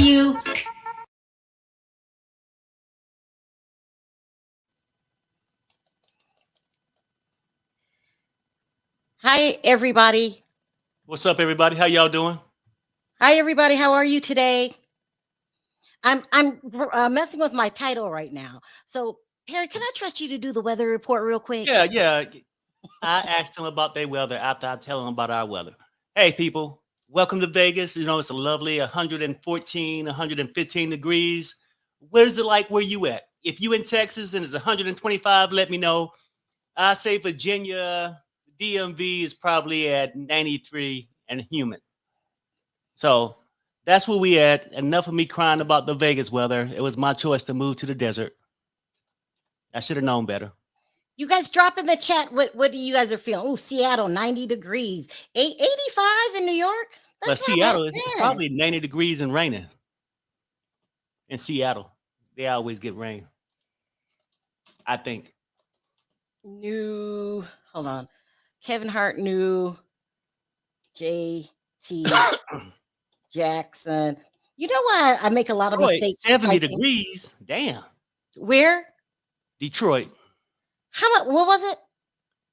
you. Hi, everybody. What's up, everybody? How y'all doing? Hi, everybody. How are you today? I'm messing with my title right now. So, Perry, can I trust you to do the weather report real quick? Yeah. I asked them about their weather after I tell them about our weather. Hey, people, welcome to Vegas. You know, it's a lovely 114, 115 degrees. What is it like where you at? If you in Texas and it's 125, let me know. I say Virginia, DMV is probably at 93 and humid. So that's where we at. Enough of me crying about the Vegas weather. It was my choice to move to the desert. I should have known better. You guys drop in the chat what do you guys are feeling? Oh, Seattle, 90 degrees. 85 in New York? But That's not Seattle is bad. probably 90 degrees and raining in Seattle. They always get rain, I think. New, hold on. Kevin Hart, new JT Jackson. You know why I make a lot of Detroit, mistakes 70 typing? degrees. Damn. Where? Detroit, How much? What was it?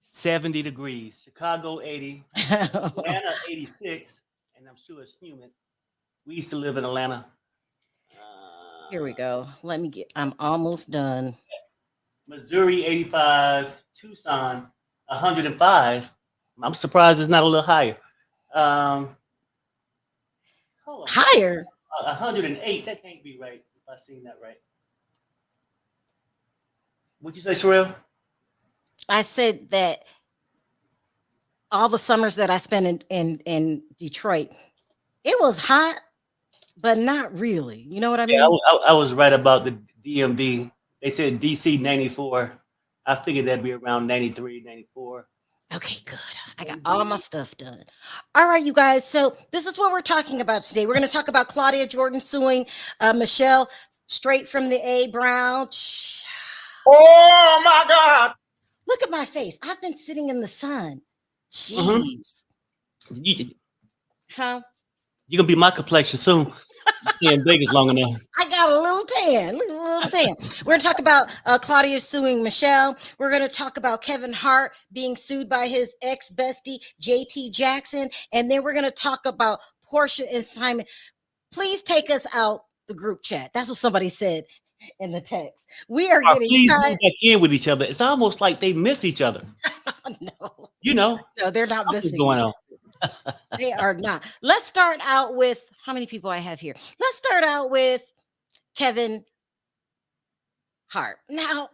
70 degrees. Chicago, 80. Atlanta, 86. And I'm sure it's humid. We used to live in Atlanta. Here we go. Let me get, I'm almost done. Missouri, 85. Tucson, 105. I'm surprised it's not a little higher. Um, hold on. Higher. 108. That can't be right if I seen that right. What'd you say, Sharrell? I said that all the summers that I spent in Detroit, it was hot, but not really. You know what I Yeah, mean? I was right about the DMV. They said DC 94. I figured that'd be around 93, 94. Okay, good. I got all my stuff done. All right, you guys. So this is what we're talking about today. We're going to talk about Claudia Jordan suing Michelle straight from the A Brown. Oh my God. Look at my face. I've been sitting in the sun. Jeez. You, Huh? you're gonna be my complexion soon. You stay in Vegas long enough. I got a little tan. Look at a little tan. We're going to talk about Claudia suing Michelle. We're going to talk about Kevin Hart being sued by his ex-bestie, JT Jackson. And then we're going to talk about Porsha and Simon. Please take us out the group chat. That's what somebody said in the text. We are getting Please tired. move back in with each other. It's almost like they miss each other. No. You know, No, they're not something's missing. going on. They are not. Let's start out with how many people I have here. Let's start out with Kevin Hart. Now,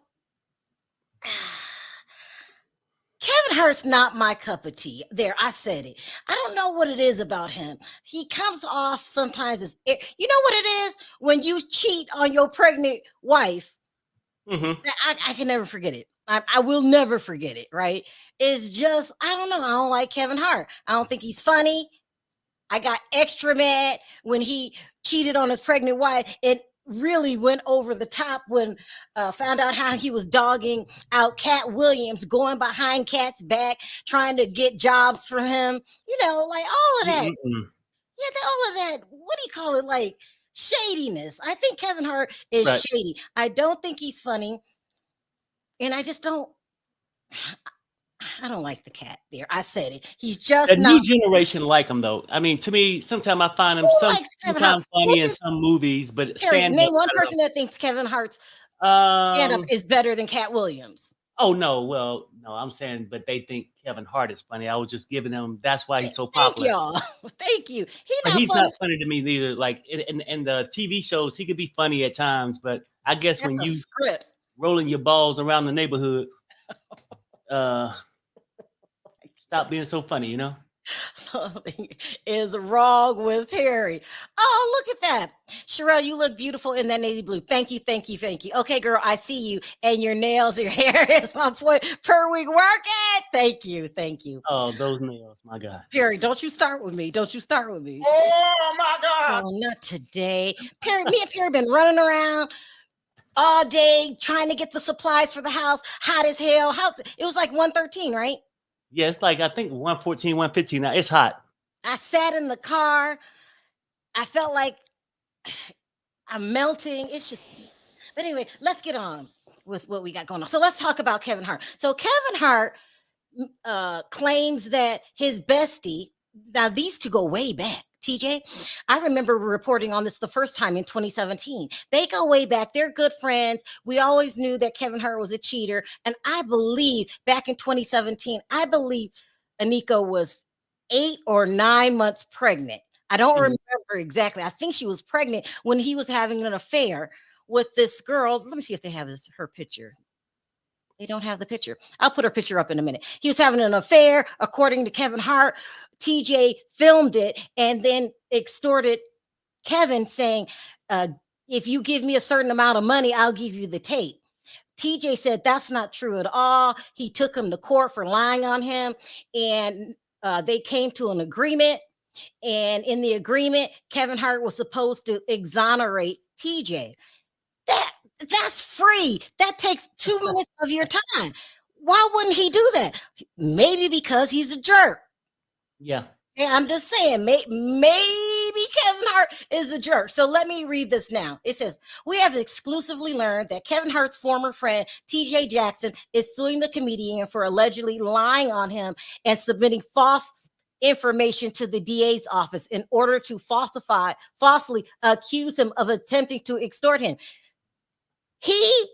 Kevin Hart's not my cup of tea. There, I said it. I don't know what it is about him. He comes off sometimes as, you know what it is? When you cheat on your pregnant wife, I can never forget it. I will never forget it, right? It's just, I don't know. I don't like Kevin Hart. I don't think he's funny. I got extra mad when he cheated on his pregnant wife. It really went over the top when found out how he was dogging out Cat Williams, going behind Cat's back, trying to get jobs from him. You know, like all of that. Yeah, all of that. What do you call it? Like shadiness. I think Kevin Hart is Right. shady. I don't think he's funny. And I just don't. I don't like the cat there. I said it. He's just The not. new generation like him though. I mean, to me, sometimes I find him Who likes Kevin Hart? sometimes funny in some movies, but Terry, stand name up. one person that thinks Kevin Hart's stand up is better than Cat Williams. Oh no, well, no, I'm saying, but they think Kevin Hart is funny. I was just giving him. That's why he's so popular. Thank y'all. Thank you. But he's not funny to me either. Like in the TV shows, he could be funny at times, but I guess That's when you script rolling your balls around the neighborhood, stop being so funny, you know. Something is wrong with Harry. Oh, look at that. Sharrell, you look beautiful in that navy blue. Thank you, thank you, thank you. Okay, girl, I see you. And your nails, your hair is on point per week. Work it. Thank you, thank you. Oh, those nails, my God. Perry, don't you start with me. Don't you start with me. Oh my God. Oh, not today. Perry, me and Perry been running around all day trying to get the supplies for the house. Hot as hell. It was like 113, right? Yeah, it's like I think 114, 115 now. It's hot. I sat in the car. I felt like I'm melting. It's just, but anyway, let's get on with what we got going on. So let's talk about Kevin Hart. So Kevin Hart claims that his bestie, now these two go way back. TJ, I remember reporting on this the first time in 2017. They go way back. They're good friends. We always knew that Kevin Hart was a cheater. And I believe back in 2017, I believe Anika was 8 or 9 months pregnant. I don't remember exactly. I think she was pregnant when he was having an affair with this girl. Let me see if they have her picture. They don't have the picture. I'll put her picture up in a minute. He was having an affair, according to Kevin Hart. TJ filmed it and then extorted Kevin, saying, if you give me a certain amount of money, I'll give you the tape. TJ said that's not true at all. He took him to court for lying on him, and they came to an agreement. And in the agreement, Kevin Hart was supposed to exonerate TJ. That's free. That takes 2 minutes of your time. Why wouldn't he do that? Maybe because he's a jerk. Yeah. I'm just saying, maybe Kevin Hart is a jerk. So let me read this now. It says, we have exclusively learned that Kevin Hart's former friend, TJ Jackson, is suing the comedian for allegedly lying on him and submitting false information to the DA's office in order to falsely accuse him of attempting to extort him. He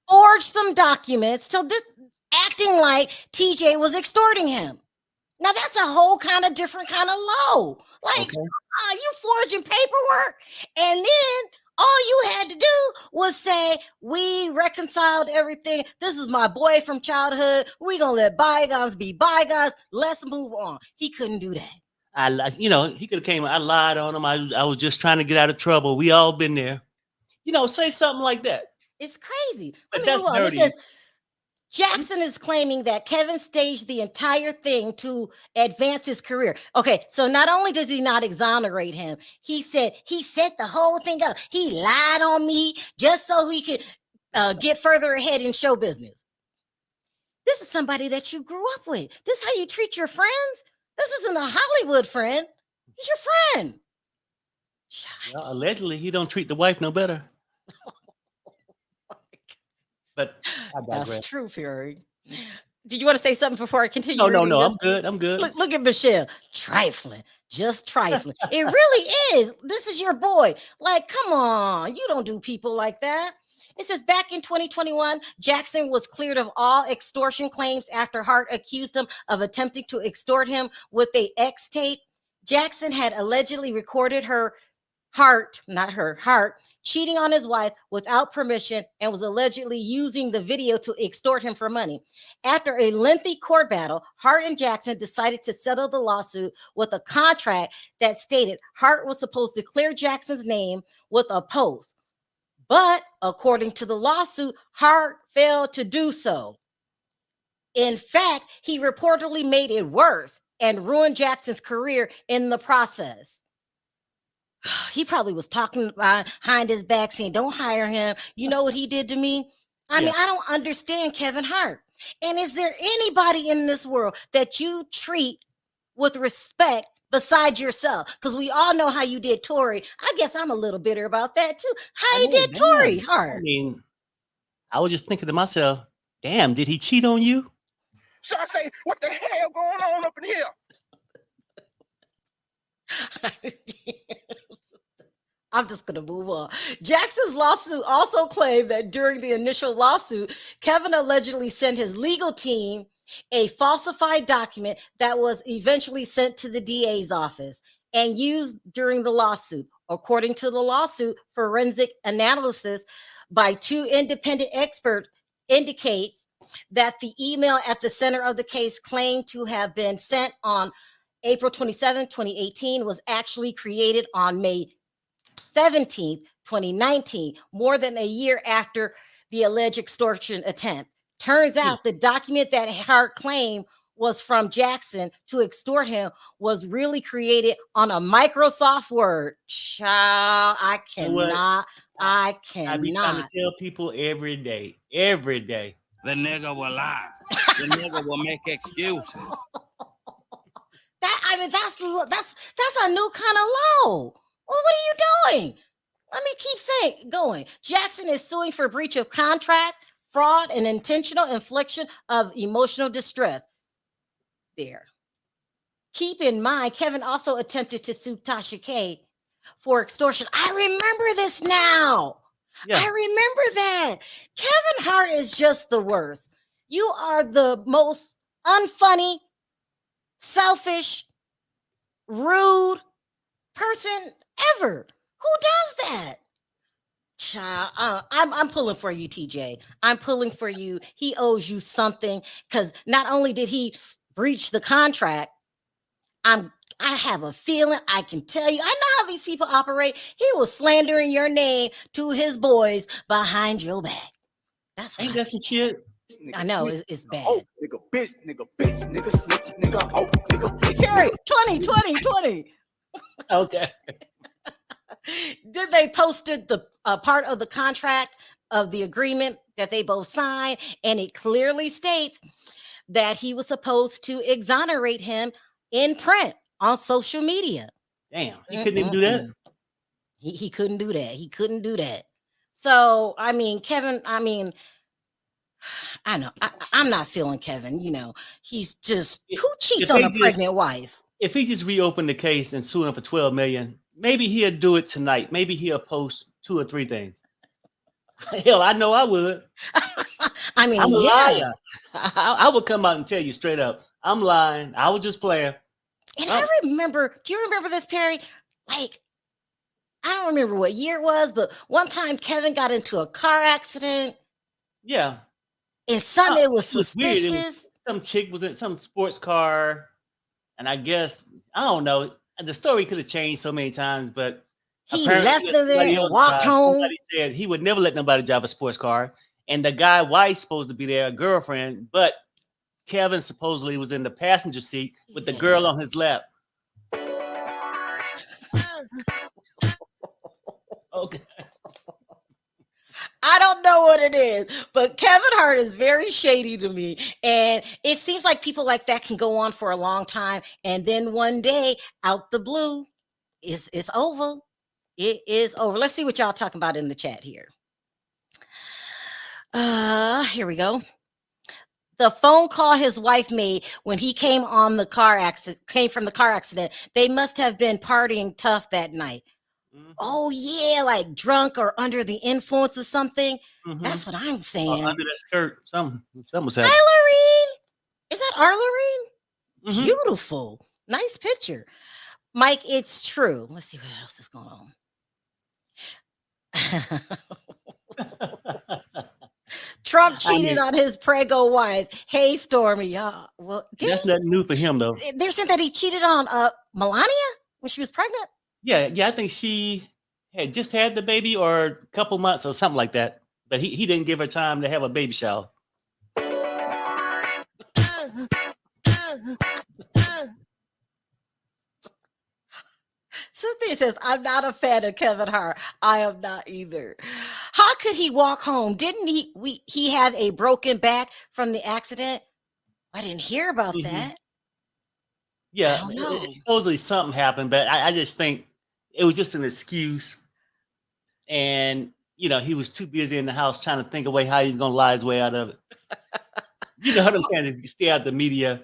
forged some documents, so this acting like TJ was extorting him. Now that's a whole kind of different kind of low. Like, you forging paperwork, and then all you had to do was say, we reconciled everything. This is my boy from childhood. We're gonna let bygones be bygones. Let's move on. He couldn't do that. He could have came. I lied on him. I was just trying to get out of trouble. We all been there. Say something like that. It's crazy. But that's dirty. It says, Jackson is claiming that Kevin staged the entire thing to advance his career. Okay, so not only does he not exonerate him, he said he set the whole thing up. He lied on me just so he could get further ahead in show business. This is somebody that you grew up with. This is how you treat your friends? This isn't a Hollywood friend. He's your friend. Well, allegedly, he don't treat the wife no better. But that's true, Fury. Did you want to say something before I continue? No. I'm good. Look at Michelle. Trifling. Just trifling. It really is. This is your boy. Like, come on. You don't do people like that. It says back in 2021, Jackson was cleared of all extortion claims after Hart accused him of attempting to extort him with a X tape. Jackson had allegedly recorded Hart, cheating on his wife without permission and was allegedly using the video to extort him for money. After a lengthy court battle, Hart and Jackson decided to settle the lawsuit with a contract that stated Hart was supposed to clear Jackson's name with a post. But according to the lawsuit, Hart failed to do so. In fact, he reportedly made it worse and ruined Jackson's career in the process. He probably was talking behind his back saying, don't hire him. You know what he did to me? I mean, I don't understand Kevin Hart. And is there anybody in this world that you treat with respect besides yourself? Because we all know how you did Tory. I guess I'm a little bitter about that too. How you did Tory Hart. I mean, I was just thinking to myself, damn, did he cheat on you? So I say, what the hell going on up in here? I'm just going to move on. Jackson's lawsuit also claimed that during the initial lawsuit, Kevin allegedly sent his legal team a falsified document that was eventually sent to the DA's office and used during the lawsuit. According to the lawsuit, forensic analysis by 2 independent experts indicates that the email at the center of the case claimed to have been sent on April 27, 2018 was actually created on May 17th, 2019, more than a year after the alleged extortion attempt. Turns out the document that Hart claimed was from Jackson to extort him was really created on a Microsoft Word. Child, I cannot. I be trying to tell people every day. The nigga will lie. The nigga will make excuses. That's a new kind of low. Well, what are you doing? Let me keep saying going. Jackson is suing for breach of contract, fraud, and intentional infliction of emotional distress. There. Keep in mind, Kevin also attempted to sue Tasha K for extortion. I remember this now. Yeah. I remember that. Kevin Hart is just the worst. You are the most unfunny, selfish, rude person ever. Who does that? Child, I'm pulling for you, TJ. I'm pulling for you. He owes you something because not only did he breach the contract, I have a feeling I can tell you. I know how these people operate. He was slandering your name to his boys behind your back. That's what Ain't that some shit? I know. It's bad. Oh, nigga, bitch, nigga, snitch, nigga, oh, nigga, bitch. Carrie, 20. Okay. Then they posted the part of the contract of the agreement that they both signed, and it clearly states that he was supposed to exonerate him in print on social media. Damn, he couldn't even do that. He couldn't do that. He couldn't do that. So I mean, Kevin. I mean, I know I'm not feeling Kevin. You know, he's just who cheats on a pregnant wife. If he just reopened the case and sued him for $12 million, maybe he'll do it tonight. Maybe he'll post 2 or 3 things. Hell, I know I would. I mean, I'm a yeah. liar. I would come out and tell you straight up, I'm lying. I was just playing. And I remember, do you remember this, Perry? Like, I don't remember what year it was, but one time Kevin got into a car accident. Yeah. And it was Weird. suspicious. It was, some chick was in some sports car. And I guess, I don't know. The story could have changed so many times, but he left her there and walked home. Somebody said he would never let nobody drive a sports car. And the guy wife supposed to be there, a girlfriend, but Kevin supposedly was in the passenger seat with the girl on his lap. Okay. I don't know what it is, but Kevin Hart is very shady to me. And it seems like people like that can go on for a long time. And then one day, out the blue, it's over. It is over. Let's see what y'all talking about in the chat here. Here we go. The phone call his wife made when he came from the car accident. They must have been partying tough that night. Mm-hmm. Oh yeah, like drunk or under the influence of something. Mm-hmm. That's what I'm saying. Under that skirt, something was happening. Arlene, is that Arlene? Mm-hmm. Beautiful, nice picture, Mike. It's true. Let's see what else is going on. Trump cheated on his prego wife. Hey, Stormy, y'all. Well, that's nothing new for him, though. They're saying that he cheated on Melania when she was pregnant. Yeah, I think she had just had the baby or a couple months or something like that. But he didn't give her time to have a baby shower. Cynthia says, I'm not a fan of Kevin Hart. I am not either. How could he walk home? Didn't he have a broken back from the accident? I didn't hear about that. Yeah, supposedly something happened, but I just think it was just an excuse. And, you know, he was too busy in the house trying to think away how he's going to lie his way out of it. You know what I'm saying? To stay out of the media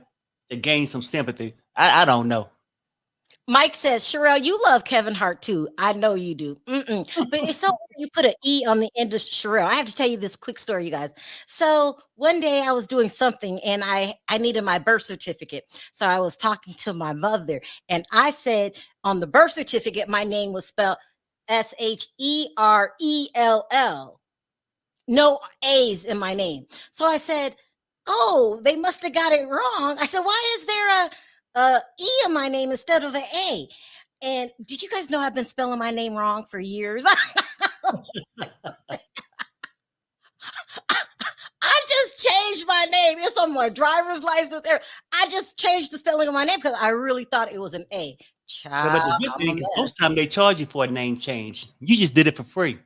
to gain some sympathy. I don't know. Mike says, Sharrell, you love Kevin Hart too. I know you do. But it's so you put an E on the end of Sharrell. I have to tell you this quick story, you guys. So one day I was doing something and I needed my birth certificate. So I was talking to my mother and I said on the birth certificate, my name was spelled Sherell. No A's in my name. So I said, oh, they must have got it wrong. I said, why is there a E in my name instead of an A? And did you guys know I've been spelling my name wrong for years? I just changed my name. It's on my driver's license there. I just changed the spelling of my name because I really thought it was an A. Yeah, but the good thing is most time they charge you for a name change. You just did it for free.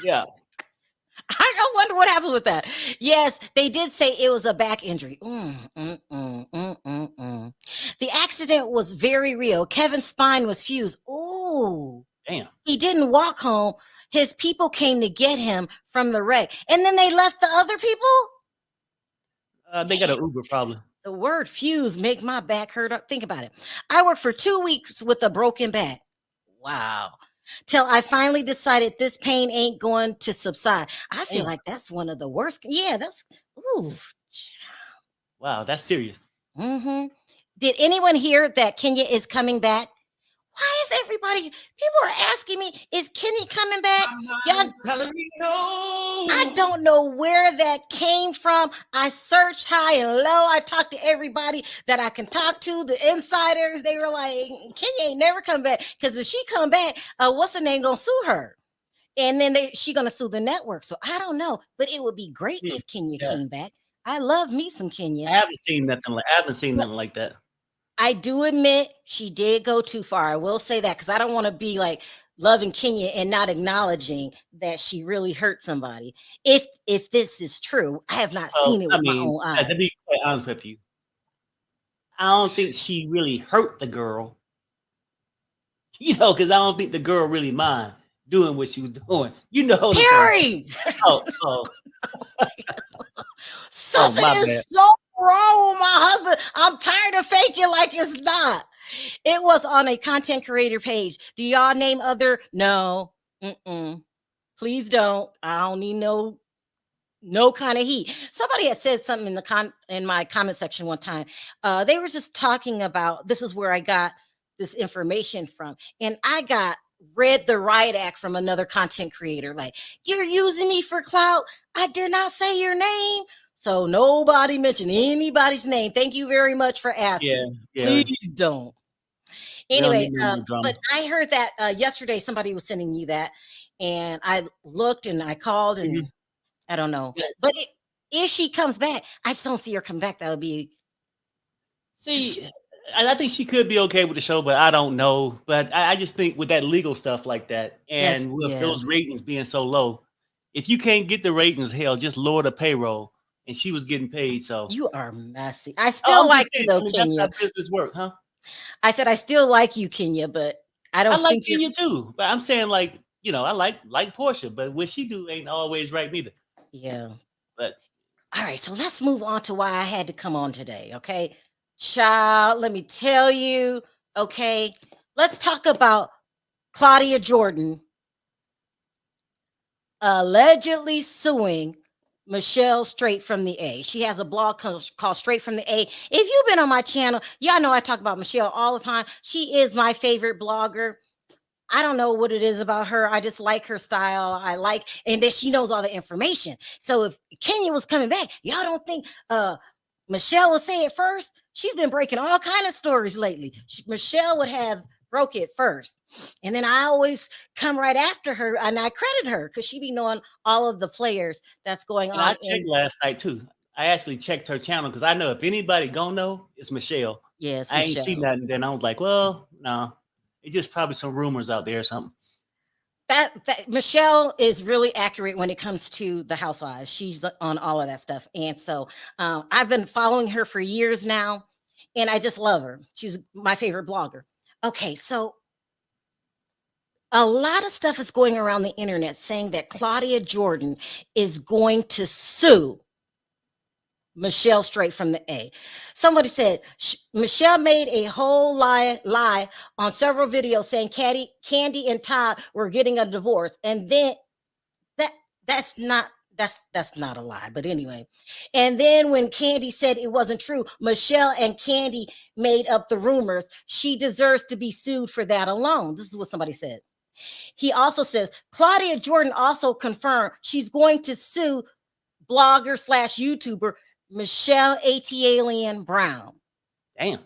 Yeah. I wonder what happened with that. Yes, they did say it was a back injury. The accident was very real. Kevin's spine was fused. Ooh. Damn. He didn't walk home. His people came to get him from the wreck. And then they left the other people? They got an Uber probably. The word fuse make my back hurt up. Think about it. I worked for 2 weeks with a broken back. Wow. Till I finally decided this pain ain't going to subside. I feel Damn. like that's one of the worst. Yeah, that's ooh. Wow, that's serious. Mm-hmm. Did anyone hear that Kenya is coming back? Why is everybody? People are asking me, is Kenya coming back? Y'all, Telling me no. I don't know where that came from. I searched high and low. I talked to everybody that I can talk to, the insiders. They were like, Kenya ain't never come back. Because if she come back, what's her name gonna sue her? And then she gonna sue the network. So I don't know. But it would be great if Kenya came back. I love me some Kenya. I haven't seen nothing like that. I do admit she did go too far. I will say that because I don't want to be like loving Kenya and not acknowledging that she really hurt somebody. If this is true, I have not seen it with my own eyes. To be quite honest with you, I don't think she really hurt the girl. You know, because I don't think the girl really mind doing what she was doing. You know, Perry. Oh. Something is so wrong with my husband. I'm tired of faking like it's not. It was on a content creator page. Do y'all name other? No. Please don't. I don't need no kind of heat. Somebody had said something in my comment section one time. They were just talking about this is where I got this information from, and I read the riot act from another content creator. Like, you're using me for clout. I did not say your name. So nobody mentioned anybody's name. Thank you very much for asking. Yeah. Please don't. Anyway, but I heard that yesterday somebody was sending you that, and I looked and I called and I don't know. Yeah. But if she comes back, I just don't see her come back. That would be. See, I think she could be okay with the show, but I don't know. But I just think with that legal stuff like that, and with those ratings being so low, if you can't get the ratings, hell, just lower the payroll. And she was getting paid, so you are messy. I still like you though, Kenya. That's how business work, huh? I said I still like you, Kenya, but I don't. I like Kenya too, but I'm saying like I like Porsha, but what she do ain't always right neither. Yeah, but all right. So let's move on to why I had to come on today. Okay, child. Let me tell you. Okay, let's talk about Claudia Jordan allegedly suing Michelle Straight from the A. She has a blog called Straight from the A. If you've been on my channel, y'all know I talk about Michelle all the time. She is my favorite blogger. I don't know what it is about her. I just like her style. And that she knows all the information. So if Kenya was coming back, y'all don't think Michelle would say it first? She's been breaking all kinds of stories lately. Michelle would have broke it first. And then I always come right after her and I credit her because she be knowing all of the players that's going on. I checked last night too. I actually checked her channel because I know if anybody gonna know, it's Michelle. Yes, I ain't seen that. And then I was like, well, no, it's just probably some rumors out there or something. That Michelle is really accurate when it comes to the housewives. She's on all of that stuff. And so I've been following her for years now and I just love her. She's my favorite blogger. Okay, so a lot of stuff is going around the internet saying that Claudia Jordan is going to sue Michelle Straight from the A. Somebody said Michelle made a whole lie on several videos saying Candy and Todd were getting a divorce, and then that's not a lie. But anyway, and then when Candy said it wasn't true, Michelle and Candy made up the rumors. She deserves to be sued for that alone. This is what somebody said. He also says Claudia Jordan also confirmed she's going to sue blogger / YouTuber Michelle Alien Brown. Damn.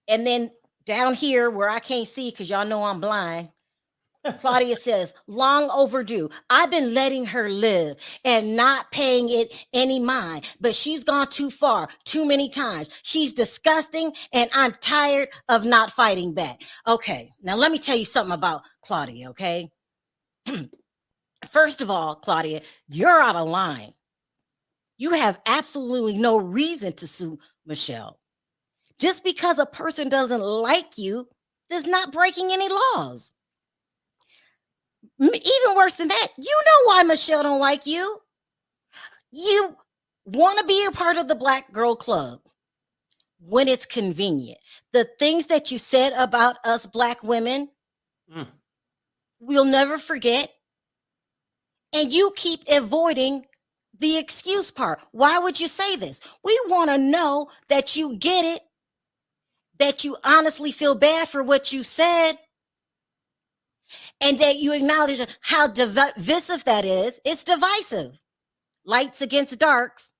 And then down here where I can't see because y'all know I'm blind, Claudia says, long overdue. I've been letting her live and not paying it any mind, but she's gone too far, too many times. She's disgusting and I'm tired of not fighting back. Okay, now let me tell you something about Claudia, okay? First of all, Claudia, you're out of line. You have absolutely no reason to sue Michelle. Just because a person doesn't like you is not breaking any laws. Even worse than that, you know why Michelle don't like you. You want to be a part of the Black Girl Club when it's convenient. The things that you said about us Black women, we'll never forget. And you keep avoiding the excuse part. Why would you say this? We want to know that you get it, that you honestly feel bad for what you said, and that you acknowledge how divisive that is. It's divisive. Lights against darks.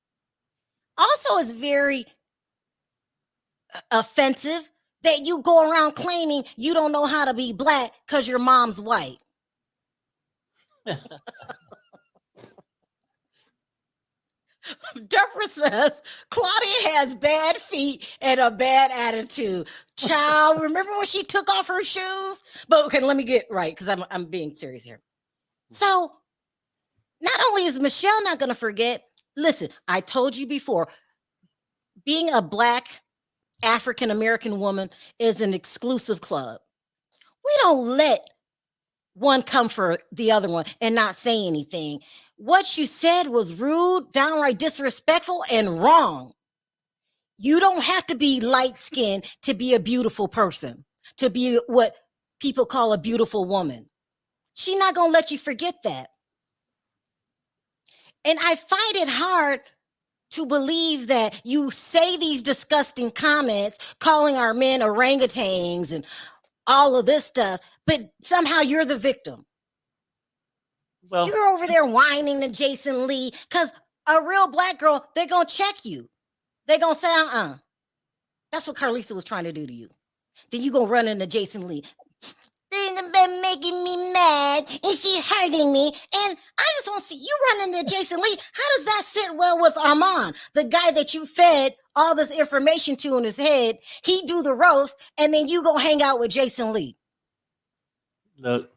Also, is very offensive that you go around claiming you don't know how to be Black because your mom's white. Deborah says Claudia has bad feet and a bad attitude. Child, remember when she took off her shoes? But okay, let me get right because I'm being serious here. So not only is Michelle not going to forget, listen, I told you before, being a Black African American woman is an exclusive club. We don't let one come for the other one and not say anything. What you said was rude, downright disrespectful, and wrong. You don't have to be light-skinned to be a beautiful person, to be what people call a beautiful woman. She's not going to let you forget that. And I find it hard to believe that you say these disgusting comments, calling our men orangutans and all of this stuff, but somehow you're the victim. Well, you're over there whining to Jason Lee because a real Black girl, they're going to check you. They're going to say, That's what Carlisa was trying to do to you. Then you going to run into Jason Lee. They've been making me mad and she hurting me. And I just want to see you run into Jason Lee. How does that sit well with Armand, the guy that you fed all this information to in his head? He do the roast and then you go hang out with Jason Lee. Look,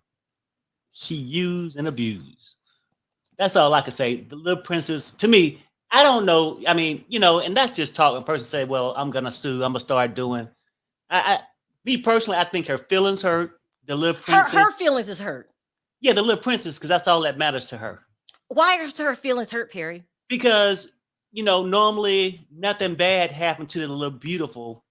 she used and abused. That's all I can say. The little princess, to me, I don't know. I mean, and that's just talk. A person say, well, I'm going to sue. I'm going to start doing. Me personally, I think her feelings hurt. The little princess. Her feelings is hurt. Yeah, the little princess, because that's all that matters to her. Why are her feelings hurt, Perry? Because, normally nothing bad happened to the little beautiful,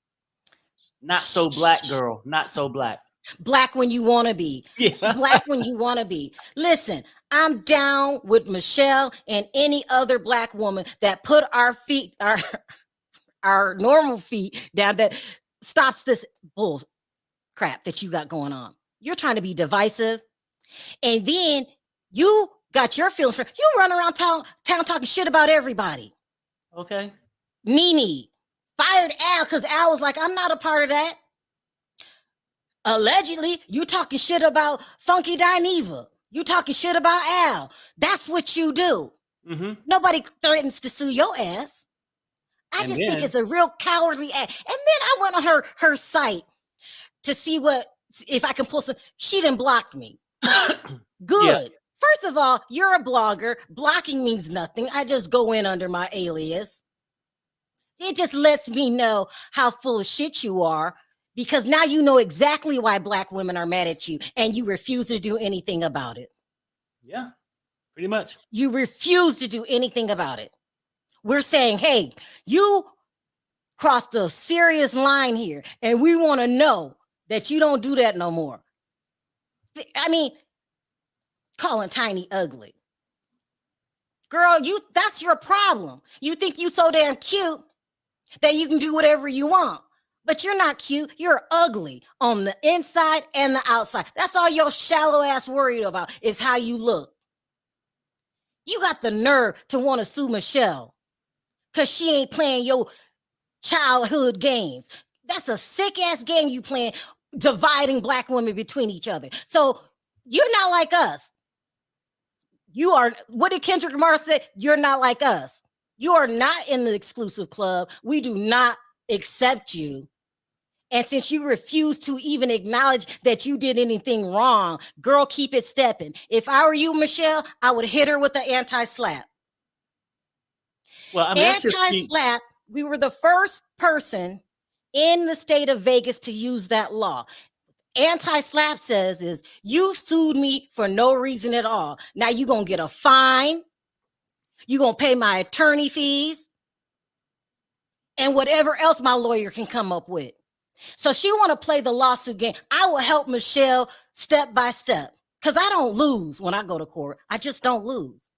not so Black girl, not so Black. Black when you want to be. Yeah. Black when you want to be. Listen, I'm down with Michelle and any other Black woman that put our feet, our normal feet down, that stops this bull crap that you got going on. You're trying to be divisive. And then you got your feelings. You run around town talking shit about everybody. Okay. Nene fired Al because Al was like, I'm not a part of that. Allegedly, you talking shit about Funky Dineva. You talking shit about Al. That's what you do. Mm-hmm. Nobody threatens to sue your ass. I just think it's a real cowardly act. And then I went on her site to see if I can pull some. She didn't block me. Good. Yeah. First of all, you're a blogger. Blocking means nothing. I just go in under my alias. It just lets me know how full of shit you are, because now you know exactly why Black women are mad at you and you refuse to do anything about it. Yeah, pretty much. You refuse to do anything about it. We're saying, hey, you crossed a serious line here and we want to know that you don't do that no more. I mean, calling Tiny ugly. Girl, that's your problem. You think you so damn cute that you can do whatever you want. But you're not cute. You're ugly on the inside and the outside. That's all your shallow ass worried about is how you look. You got the nerve to want to sue Michelle because she ain't playing your childhood games. That's a sick ass game you playing, dividing Black women between each other. So you're not like us. You are, what did Kendrick Lamar say? You're not like us. You are not in the exclusive club. We do not accept you. And since you refuse to even acknowledge that you did anything wrong, girl, keep it stepping. If I were you, Michelle, I would hit her with the anti-slap. Well, I mean, anti-slap, we were the first person in the state of Vegas to use that law. Anti-SLAPP says is you sued me for no reason at all. Now you're going to get a fine. You're going to pay my attorney fees and whatever else my lawyer can come up with. So she want to play the lawsuit game. I will help Michelle step by step because I don't lose when I go to court. I just don't lose.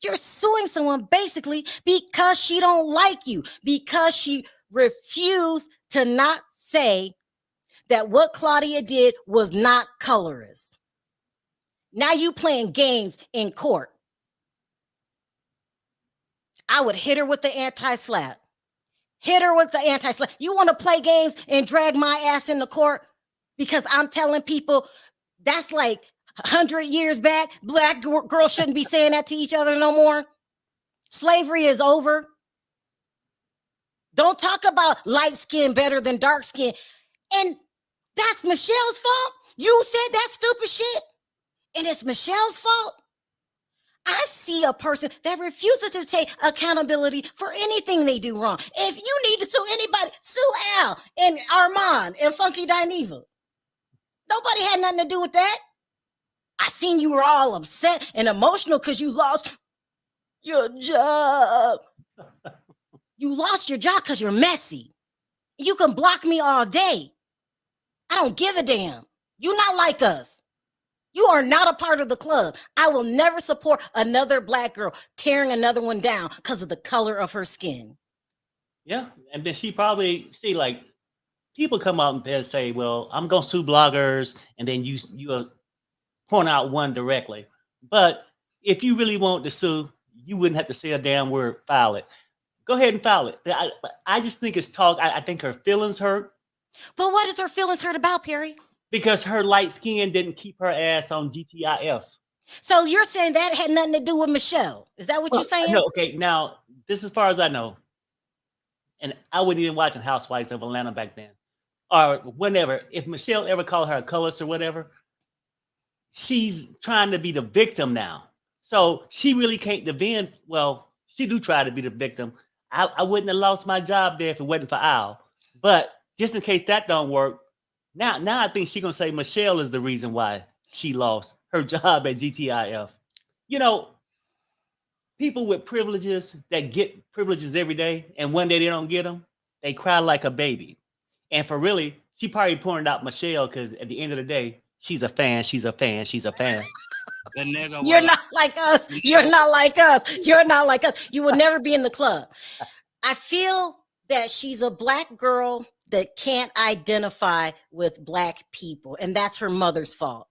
You're suing someone basically because she don't like you, because she refused to not say that what Claudia did was not colorist. Now you playing games in court. I would hit her with the anti-SLAPP. Hit her with the anti-SLAPP. You want to play games and drag my ass into court because I'm telling people that's like 100 years back. Black girls shouldn't be saying that to each other no more. Slavery is over. Don't talk about light skin better than dark skin. And that's Michelle's fault. You said that stupid shit, and it's Michelle's fault. I see a person that refuses to take accountability for anything they do wrong. If you need to sue anybody, sue Al and Armand and Funky Dineva. Nobody had nothing to do with that. I seen you were all upset and emotional because you lost your job. You lost your job because you're messy. You can block me all day. I don't give a damn. You're not like us. You are not a part of the club. I will never support another Black girl tearing another one down because of the color of her skin. Yeah. And then she probably see like people come out and say, well, I'm going to sue bloggers. And then you point out one directly. But if you really want to sue, you wouldn't have to say a damn word, file it. Go ahead and file it. I just think it's talk. I think her feelings hurt. But what is her feelings hurt about, Perry? Because her light skin didn't keep her ass on GTIF. So you're saying that had nothing to do with Michelle? Is that what you're saying? No, okay, now, this as far as I know, and I wasn't even watching Housewives of Atlanta back then, or whenever, if Michelle ever called her a colorist or whatever, she's trying to be the victim now. So she really can't defend, well, she do try to be the victim. I wouldn't have lost my job there if it wasn't for Al. But just in case that don't work, now I think she's going to say Michelle is the reason why she lost her job at GTIF. You know, people with privileges that get privileges every day and one day they don't get them, they cry like a baby. And for really, she probably pointed out Michelle because at the end of the day, she's a fan, she's a fan, she's a fan. The nigga You're not like us. You're not like us. You're not like us. You will never be in the club. I feel that she's a Black girl that can't identify with Black people, and that's her mother's fault.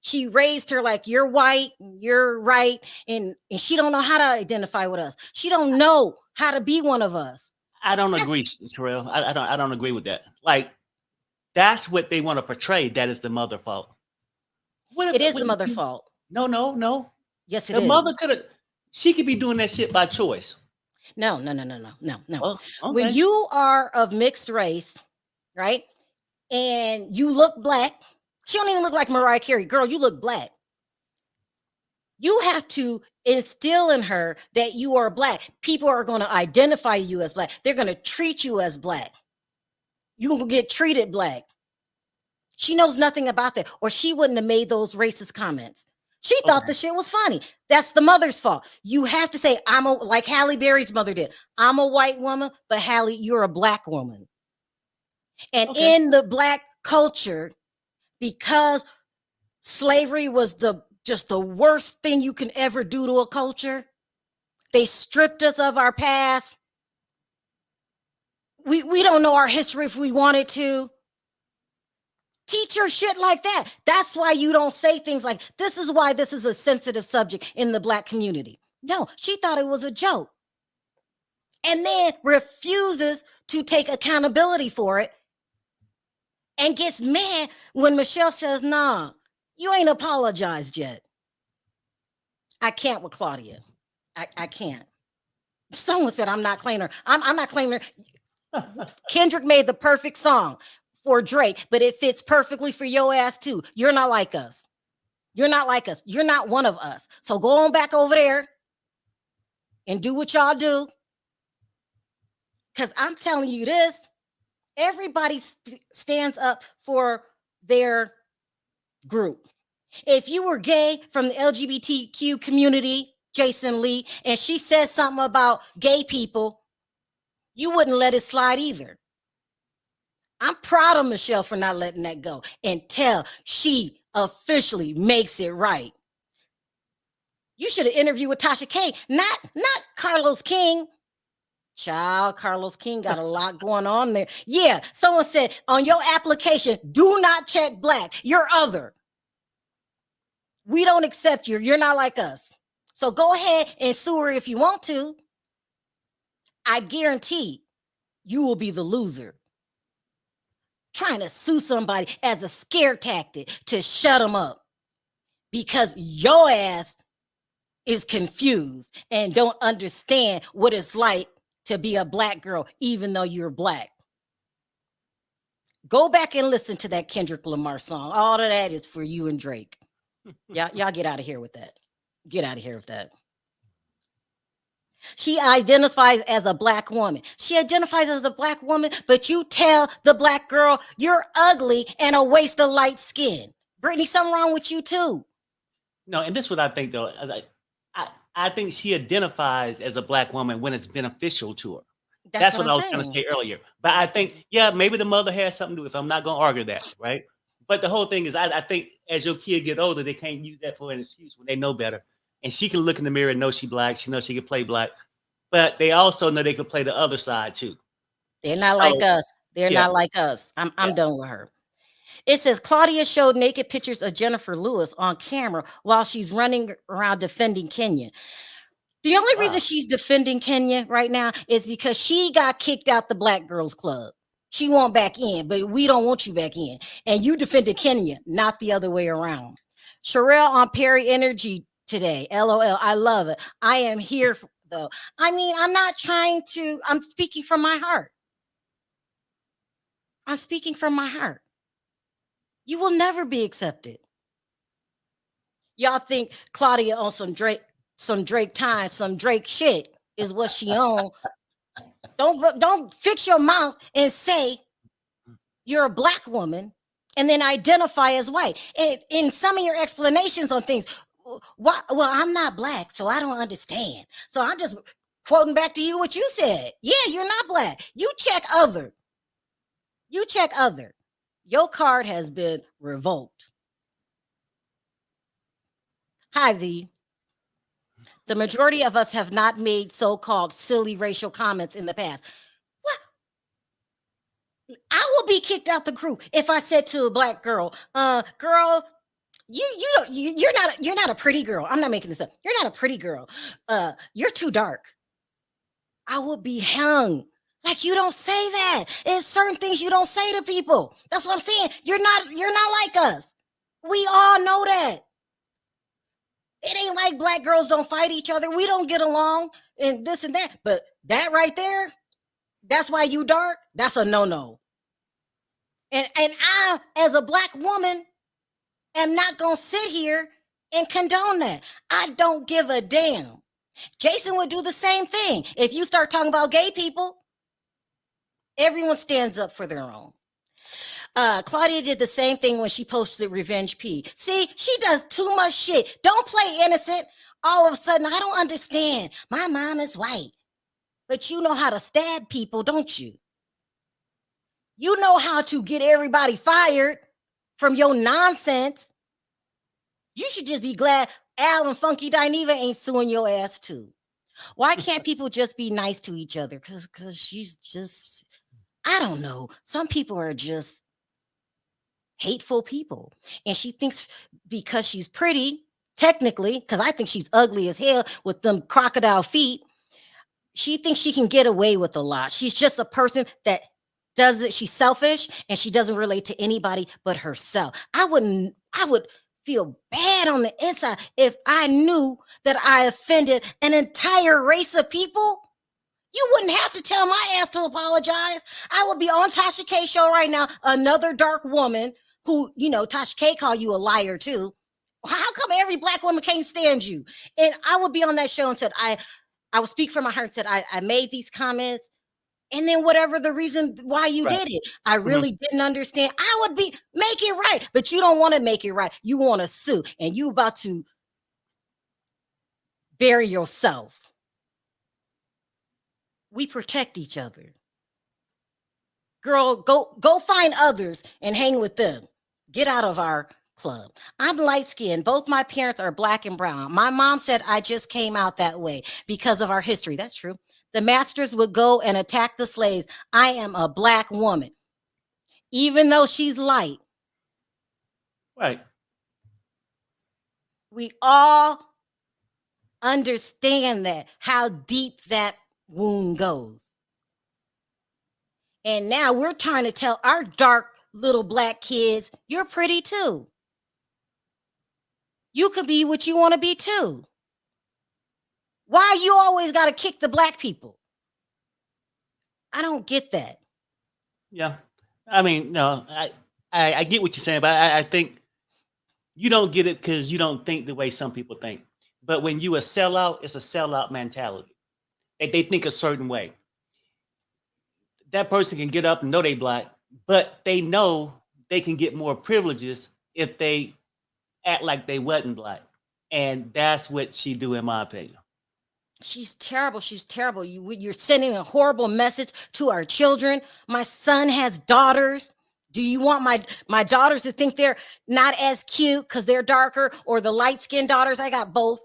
She raised her like you're white, you're right, and she don't know how to identify with us. She don't know how to be one of us. I don't agree, Sharrell. I don't agree with that. Like, that's what they want to portray. That is the mother fault. It is the mother's fault. No. Yes, it the is. mother could have. She could be doing that shit by choice. No. Oh, okay. When you are of mixed race, right, and you look Black, she don't even look like Mariah Carey. Girl, you look Black. You have to instill in her that you are Black. People are going to identify you as Black. They're going to treat you as Black. You will get treated Black. She knows nothing about that, or she wouldn't have made those racist comments. She thought the shit was funny. That's the mother's fault. You have to say, like Halle Berry's mother did. I'm a white woman, but Halle, you're a Black woman. And in the Black culture, because slavery was just the worst thing you can ever do to a culture, they stripped us of our past. We don't know our history if we wanted to. Teach your shit like that. That's why you don't say things like, this is why this is a sensitive subject in the Black community. No, she thought it was a joke. And then refuses to take accountability for it and gets mad when Michelle says, nah, you ain't apologized yet. I can't with Claudia. I can't. Someone said, I'm not claiming her. I'm not claiming her. Kendrick made the perfect song for Drake, but it fits perfectly for your ass too. You're not like us. You're not like us. You're not one of us. So go on back over there and do what y'all do. Because I'm telling you this, Everybody stands up for their group. If you were gay from the LGBTQ community, Jason Lee, and she says something about gay people, you wouldn't let it slide either. I'm proud of Michelle for not letting that go until she officially makes it right. You should have interviewed with Tasha K, not Carlos King. Child, Carlos King got a lot going on there. Yeah, someone said on your application, do not check black. You're other. We don't accept you. You're not like us. So go ahead and sue her if you want to. I guarantee you will be the loser. Trying to sue somebody as a scare tactic to shut them up because your ass is confused and don't understand what it's like to be a black girl, even though you're black. Go back and listen to that Kendrick Lamar song. All of that is for you and Drake. Y'all get out of here with that. Get out of here with that. She identifies as a black woman. She identifies as a black woman, but you tell the black girl you're ugly and a waste of light skin. Brittany, something wrong with you too. No, and this is what I think though. I think she identifies as a black woman when it's beneficial to her. That's what I was trying to say earlier. But I think, yeah, maybe the mother has something to do with it. I'm not going to argue that, right? But the whole thing is, I think as your kid get older, they can't use that for an excuse when they know better. And she can look in the mirror and know she black. She knows she can play black. But they also know they can play the other side too. They're not like us. They're not like us. I'm done with her. It says Claudia showed naked pictures of Jennifer Lewis on camera while she's running around defending Kenya. The only reason she's defending Kenya right now is because she got kicked out the Black Girls Club. She won't back in, but we don't want you back in. And you defended Kenya, not the other way around. Sharrell on Perry Energy today. LOL. I love it. I am here though. I mean, I'm speaking from my heart. I'm speaking from my heart. You will never be accepted. Y'all think Claudia on some Drake time, some Drake shit is what she on. Don't fix your mouth and say you're a black woman and then identify as white. And in some of your explanations on things, well, I'm not black, so I don't understand. So I'm just quoting back to you what you said. Yeah, you're not black. You check other. You check other. Your card has been revoked. Hi, V. The majority of us have not made so-called silly racial comments in the past. What? I will be kicked out the group if I said to a black girl, girl, you're not a pretty girl. I'm not making this up. You're not a pretty girl. You're too dark. I will be hung. Like, you don't say that. There's certain things you don't say to people. That's what I'm saying. You're not like us. We all know that. It ain't like black girls don't fight each other. We don't get along and this and that. But that right there, that's why you dark. That's a no-no. And I, as a black woman, am not going to sit here and condone that. I don't give a damn. Jason would do the same thing. If you start talking about gay people, everyone stands up for their own. Claudia did the same thing when she posted Revenge P. See, she does too much shit. Don't play innocent. All of a sudden, I don't understand. My mom is white. But you know how to stab people, don't you? You know how to get everybody fired from your nonsense. You should just be glad Al and Funky Dineva ain't suing your ass too. Why can't people just be nice to each other? Because she's just, I don't know. Some people are just hateful people. And she thinks because she's pretty, technically, because I think she's ugly as hell with them crocodile feet, she thinks she can get away with a lot. She's just a person that does it. She's selfish and she doesn't relate to anybody but herself. I would feel bad on the inside if I knew that I offended an entire race of people. You wouldn't have to tell my ass to apologize. I would be on Tasha K show right now, another dark woman who, Tasha K call you a liar too. How come every black woman can't stand you? And I would be on that show and said, I would speak from my heart and said, I made these comments And then whatever the reason why you Right. did it, I really didn't understand. I would make it right, but you don't want to make it right. You want to sue, and you about to bury yourself. We protect each other. Girl, go find others and hang with them. Get out of our club. I'm light-skinned. Both my parents are black and brown. My mom said I just came out that way because of our history. That's true. The masters would go and attack the slaves. I am a black woman, even though she's light. Right. We all understand that, how deep that wound goes. And now we're trying to tell our dark little black kids, you're pretty too. You could be what you want to be too. Why you always got to kick the black people? I don't get that. Yeah. I mean, no, I get what you're saying, but I think you don't get it because you don't think the way some people think. But when you a sellout, it's a sellout mentality. They think a certain way. That person can get up and know they black, but they know they can get more privileges if they act like they wasn't black. And that's what she do, in my opinion. She's terrible. She's terrible. You're sending a horrible message to our children. My son has daughters. Do you want my daughters to think they're not as cute because they're darker, or the light-skinned daughters? I got both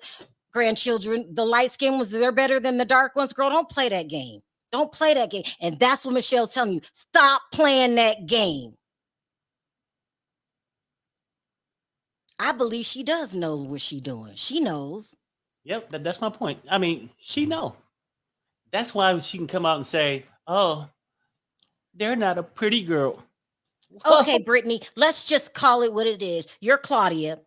grandchildren. The light-skinned ones, they're better than the dark ones. Girl, don't play that game. Don't play that game. And that's what Michelle's telling you. Stop playing that game. I believe she does know what she's doing. She knows. Yep, that's my point. I mean, she know. That's why she can come out and say, "Oh, they're not a pretty girl." Okay, Brittany, let's just call it what it is. You're Claudia.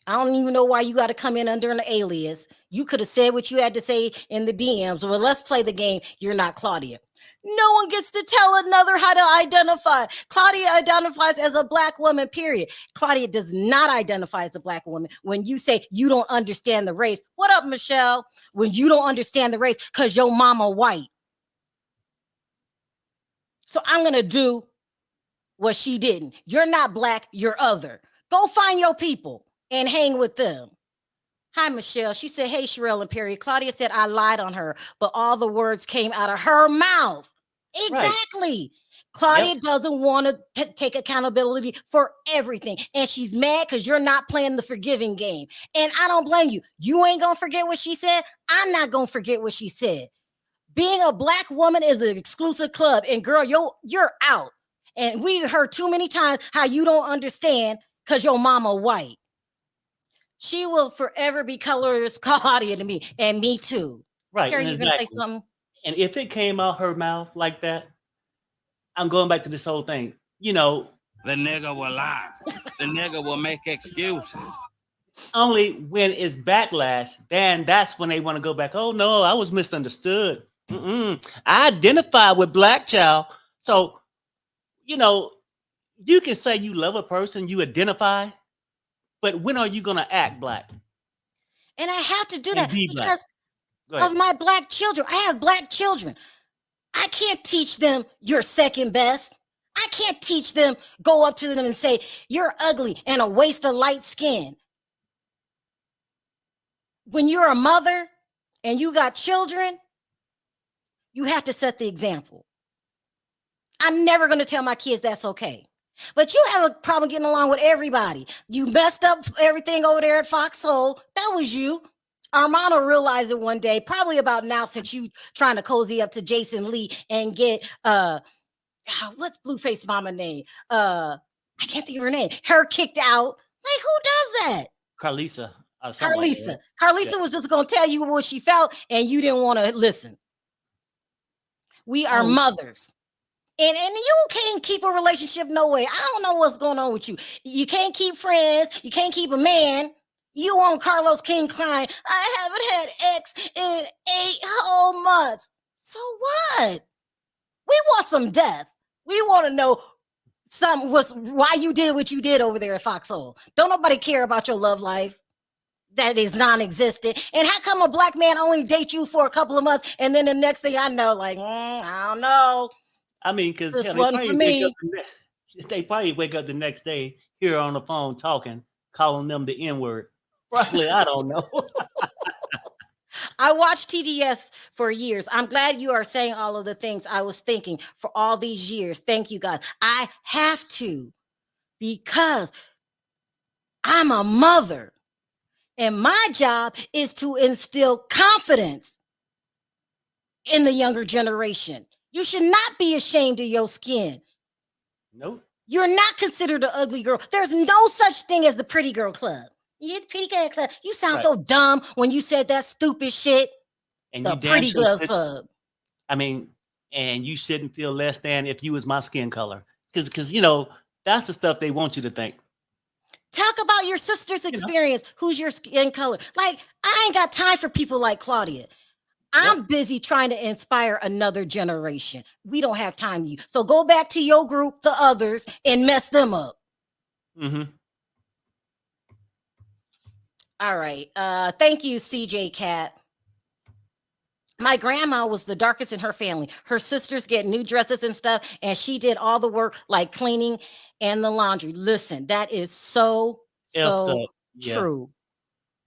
I don't even know why you got to come in under an alias. You could have said what you had to say in the DMs. Well, let's play the game. You're not Claudia. No one gets to tell another how to identify. Claudia identifies as a black woman, period. Claudia does not identify as a black woman. When you say you don't understand the race, what up, Michelle? When you don't understand the race because your mama white. So I'm going to do what she didn't. You're not black, you're other. Go find your people and hang with them. Hi, Michelle. She said, hey, Sharrell and Perry. Claudia said I lied on her, but all the words came out of her mouth. Exactly. Right. Claudia doesn't want to take accountability for everything. And she's mad because you're not playing the forgiving game. And I don't blame you. You ain't going to forget what she said. I'm not going to forget what she said. Being a black woman is an exclusive club. And girl, you're out. And we heard too many times how you don't understand because your mama white. She will forever be colorless Claudia to me, and me too. Right. Carrie, you gonna say something? And if it came out her mouth like that, I'm going back to this whole thing. You know, the nigga will lie. The nigga will make excuses. Only when it's backlash, then that's when they want to go back. Oh no, I was misunderstood. I identify with black child. So, you know, you can say you love a person, you identify, but when are you going to act black? And I have to do that because of my black children. I have black children. I can't teach them you're second best. I can't teach them, go up to them and say, you're ugly and a waste of light skin. When you're a mother and you got children, you have to set the example. I'm never going to tell my kids that's okay. But you have a problem getting along with everybody. You messed up everything over there at Foxhole. That was you. Armand will realize it one day, probably about now, since you trying to cozy up to Jason Lee and get what's Blueface mama name? I can't think of her name. Her kicked out. Like, who does that? Carlisa. Carlisa. Like Carlisa was just gonna tell you what she felt, and you didn't want to listen. We are mothers. And you can't keep a relationship no way. I don't know what's going on with you. You can't keep friends. You can't keep a man. You on Carlos King crying, I haven't had X in 8 whole months. So what? We want some death. We want to know why you did what you did over there at Foxhole. Don't nobody care about your love life. that is non-existent? And how come a black man only date you for a couple of months, and then the next thing I know, like, I don't know, I mean, because this they wasn't for me. they probably wake up the next day here on the phone talking, calling them the N-word. Probably, I don't know. I watched TDF for years. I'm glad you are saying all of the things I was thinking for all these years. Thank you, God. I have to, because I'm a mother, and my job is to instill confidence in the younger generation. You should not be ashamed of your skin. Nope. You're not considered an ugly girl. There's no such thing as the pretty girl club. You're the pretty girl club. You sound so dumb when you said that stupid shit. And The you damn pretty sure girls club. I mean, and you shouldn't feel less than if you was my skin color. Because that's the stuff they want you to think. Talk about your sister's experience. Who's your skin color? Like, I ain't got time for people like Claudia. I'm busy trying to inspire another generation. We don't have time for you. So go back to your group, the others, and mess them up. Mm-hmm. All right. Thank you, CJ Cat. My grandma was the darkest in her family. Her sisters get new dresses and stuff, and she did all the work like cleaning and the laundry. Listen, that is so true.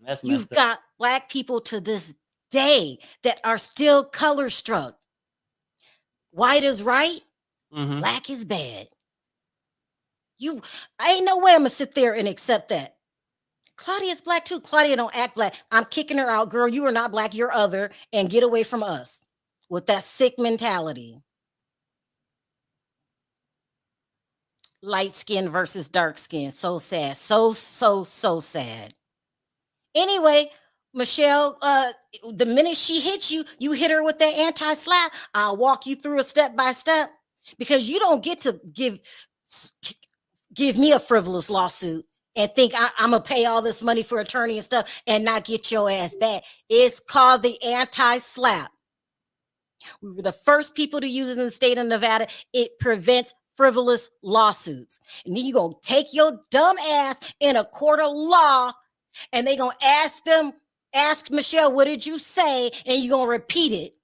That's You've messed up. got black people to this day that are still color struck. White is right, black is bad. I ain't no way I'm gonna sit there and accept that. Claudia's black too. Claudia don't act black. I'm kicking her out. Girl, you are not black, you're other, and get away from us with that sick mentality. Light skin versus dark skin. So sad. So sad. Anyway, Michelle, the minute she hits you, you hit her with that anti-slap. I'll walk you through a step by step, because you don't get to give me a frivolous lawsuit and think I'm going to pay all this money for attorney and stuff and not get your ass back. It's called the anti-slap. We were the first people to use it in the state of Nevada. It prevents frivolous lawsuits. And then you're going to take your dumb ass in a court of law, and they're going to ask Michelle, what did you say? And you're going to repeat it.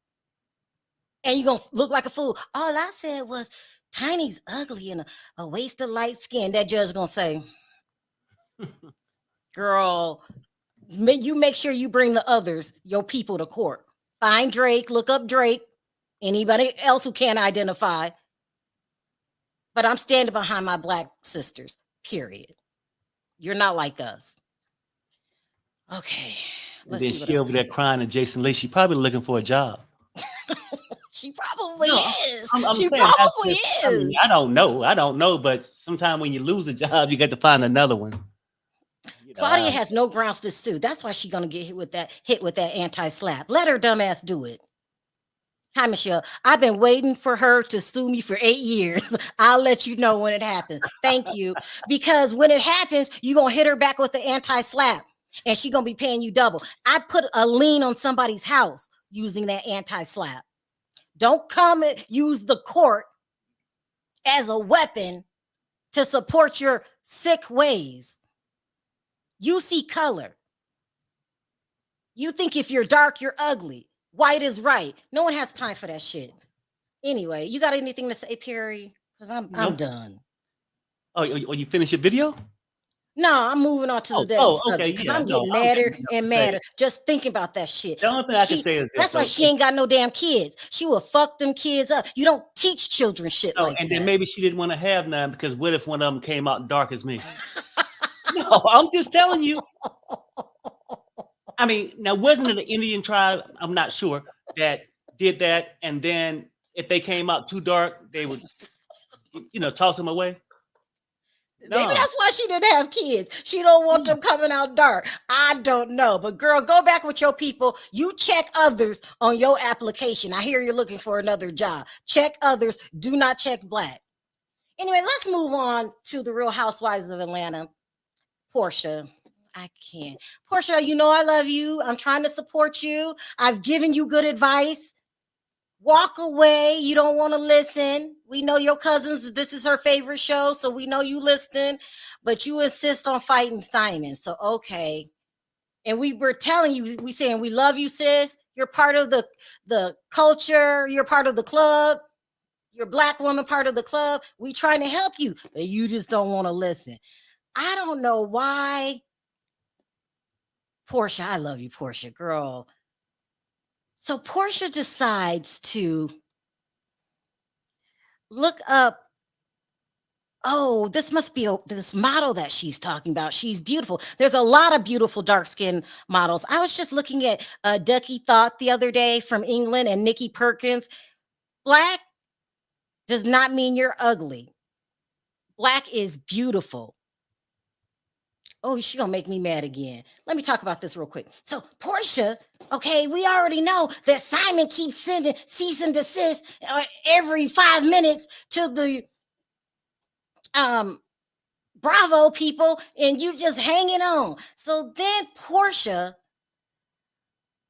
And you're going to look like a fool. All I said was, Tiny's ugly and a waste of light skin. That judge going to say, girl, you make sure you bring the others, your people, to court. Find Drake, look up Drake, anybody else who can't identify. But I'm standing behind my black sisters, period. You're not like us. Okay. And then she over there crying to Jason Lee. She probably looking for a job. She probably is. She probably is. I mean, I don't know. But sometimes when you lose a job, you get to find another one. Claudia has no grounds to sue. That's why she's gonna get hit with that anti-slap. Let her dumbass do it. Hi, Michelle. I've been waiting for her to sue me for 8 years. I'll let you know when it happens. Thank you. Because when it happens, you're gonna hit her back with the anti-slap, and she's gonna be paying you double. I put a lien on somebody's house using that anti-slap. Don't come and use the court as a weapon to support your sick ways. You see color. You think if you're dark, you're ugly. White is right. No one has time for that shit. Anyway, you got anything to say, Perry? Because I'm done. Oh, you finished your video? No, I'm moving on to the next subject, because I'm getting madder and madder just thinking about that shit. The only thing I can say is that's why she ain't got no damn kids. She will fuck them kids up. You don't teach children shit like that. And then maybe she didn't want to have none, because what if one of them came out dark as me? No, I'm just telling you. I mean, now, wasn't it an Indian tribe? I'm not sure that did that. And then if they came out too dark, they would, toss them away. No. Maybe that's why she didn't have kids. She don't want them coming out dark. I don't know. But girl, go back with your people. You check others on your application. I hear you're looking for another job. Check others. Do not check black. Anyway, let's move on to the Real Housewives of Atlanta. Porsha. I can't. Porsha, you know I love you. I'm trying to support you. I've given you good advice. Walk away. You don't want to listen. We know your cousins, this is her favorite show, so we know you listen, but you insist on fighting Simon. So, okay. and we were telling you, we saying we love you, sis. You're part of the culture. You're part of the club. You're a Black woman, part of the club. We trying to help you, but you just don't want to listen. I don't know why. Porsha, I love you, Porsha, girl. So Porsha decides to look up. Oh, this must be this model that she's talking about. She's beautiful. There's a lot of beautiful dark-skinned models. I was just looking at Ducky Thought the other day from England and Nikki Perkins. Black does not mean you're ugly. Black is beautiful. Oh, she gonna make me mad again. Let me talk about this real quick. So Porsha, okay, we already know that Simon keeps sending cease and desist every 5 minutes to the Bravo people, and you just hanging on. So then Porsha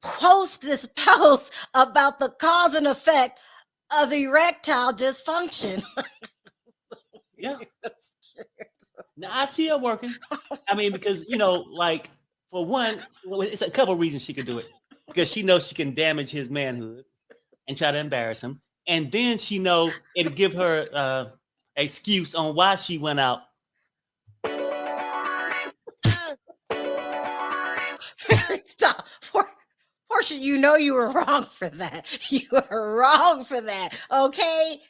posts this post about the cause and effect of erectile dysfunction. Yeah. Now I see her working. I mean, because like for one, well, it's a couple of reasons she could do it. Because she knows she can damage his manhood and try to embarrass him, and then she know it'll give her excuse on why she went out. Stop. Porsha, you know you were wrong for that. You were wrong for that. Okay.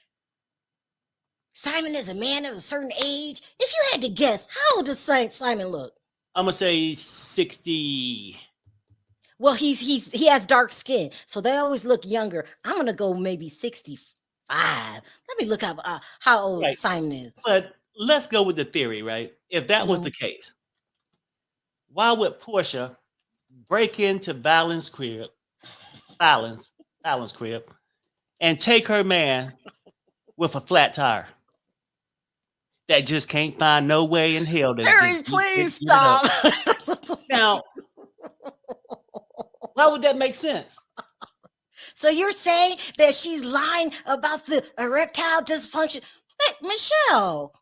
Simon is a man of a certain age. If you had to guess, how old does Simon look? I'm gonna say 60. Well, he has dark skin, so they always look younger. I'm gonna go maybe 65. Let me look up how old Right. Simon is. But let's go with the theory, right? If that was the case, why would Porsha break into Fallon's crib, and take her man with a flat tire that just can't find no way in hell to Harry, please stop. Now, why would that make sense? So you're saying that she's lying about the erectile dysfunction? Hey, Michelle,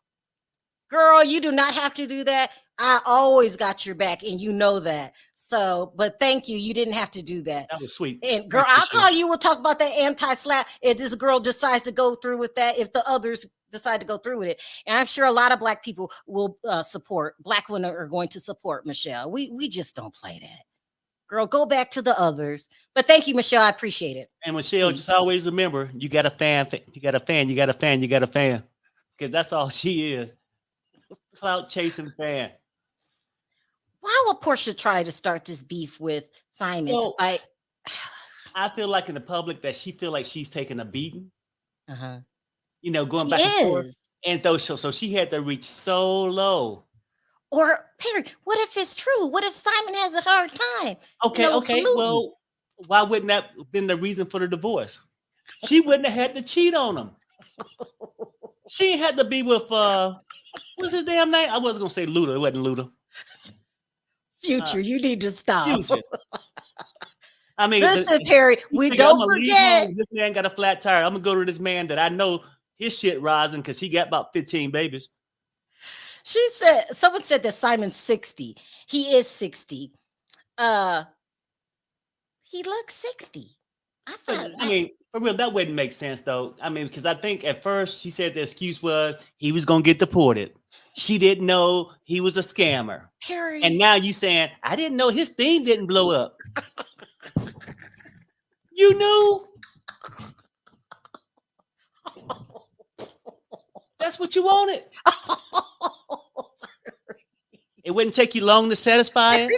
girl, you do not have to do that. I always got your back, and you know that. So, but thank you. You didn't have to do that. That was sweet. And girl, I'll call you. We'll talk about that anti-slap if this girl decides to go through with that, if the others decide to go through with it. And I'm sure a lot of Black people will support. Black women are going to support Michelle. We just don't play that. Girl, go back to the others. But thank you, Michelle. I appreciate it. And Michelle, just always remember, you got a fan. You got a fan. You got a fan. You got a fan. Because that's all she is. Clout chasing fan. Why would Porsha try to start this beef with Simon? Well, I feel like in the public that she feel like she's taking a beating. Uh-huh. Going she back is. and forth. And so she had to reach so low. Or Perry, what if it's true? What if Simon has a hard time? Okay. Absolutely. Well, why wouldn't that have been the reason for the divorce? She wouldn't have had to cheat on him. She had to be with what's his damn name? I wasn't gonna say Luda. It wasn't Luda. Future, you need to stop. Future. I mean, listen, Perry, we don't forget. This man got a flat tire. I'm gonna go to this man that I know his shit rising because he got about 15 babies. Someone said that Simon's 60. He is 60. He looks 60. I mean, for real, that wouldn't make sense though. I mean, because I think at first she said the excuse was he was gonna get deported. She didn't know he was a scammer. Perry. And now you saying, I didn't know his theme didn't blow up. You knew? That's what you wanted. It wouldn't take you long to satisfy it.